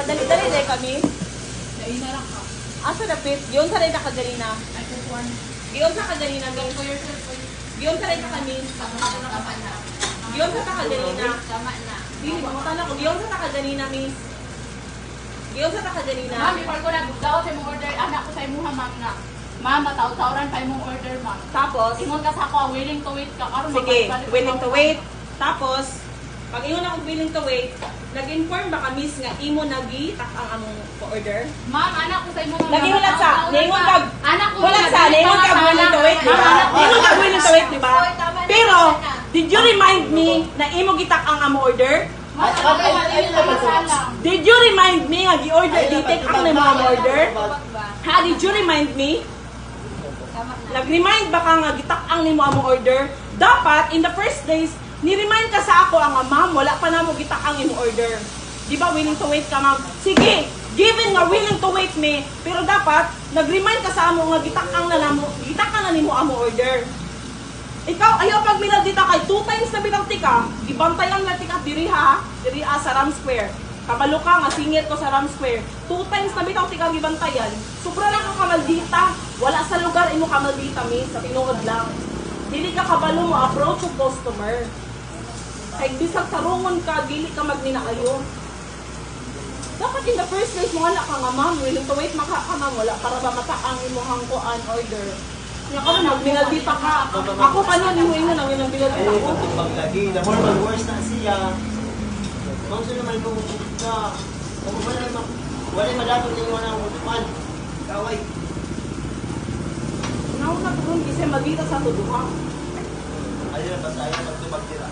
nakadali-dali dahil kami. Dahil na lang ka. Asa dapit? Giyon sa rin nakaganina. Ay, kukuhan. Giyon sa kaganina, Talk Miss. for yourself, boy. Giyon sa rin ka kami. Tama na. Giyon sa nakaganina. Tama na. Dili, mamutan ako. Giyon sa nakaganina, Miss. Giyon sa nakaganina. Ma'am, ipal ko na. Daw sa imong order. Anak ko sa imuha, ma'am na. Ma'am, mataw-tawran pa imong order, ma'am. Tapos, Ingon ka sa ako, willing to wait ka. Karon sige, magbalik-balik willing ka. to wait. Tapos, pag ingon ako willing to wait, nag-inform ba ka, Miss, nga imo nagi-tak ang among order? Ma'am, anak ko sa imo. Lagi hulat sa, ningon ka, Anak ko. hulat sa, ningon ka willing to wait, di ba? Ningon ka willing to wait, di ba? Pero, did you remind me na imo gitak ang among order? Did you remind me nga gi-order, di-take ang na mga order? Ha, did you remind me? Nag-remind ba ka nga gitak ang nimo among order? Dapat, in the first place, ni-remind ka sa ako ang ma'am, wala pa na mo gitak ang imong order. Di ba willing to wait ka, ma'am? Sige, given nga willing to wait me, pero dapat, nag-remind ka sa amo nga gitak ang na nimo among order. Ikaw, ayaw pag minaldita kay 2 times na binalti ka, ibantayan na tika diri ha, diri sa Ram Square. Kabalo ka nga, singit ko sa Ram Square. 2 times na binalti ka gibantayan, sobra lang ka kamaldita. Wala sa lugar imo kamaldita, miss, sa tinuod lang. Dili ka kabalo mo approach yung customer. Kay bisag tarungon ka, dili ka magninaayo. Dapat in the first place, wala ka nga ma'am, willing to wait maka ka ma'am, wala para ba mataang imuhang ko an order. Nga ka na, binaldita ka. Ako pa na, nihuin na lang binaldita ko. Paglagi, na more mag-worse na siya. Kung sino naman kung na, kung wala madapot na yung mga utupan. Kaway. Nauna na ito, kasi mabita sa tuduha. Ayun na, basta ayaw magtubag sila.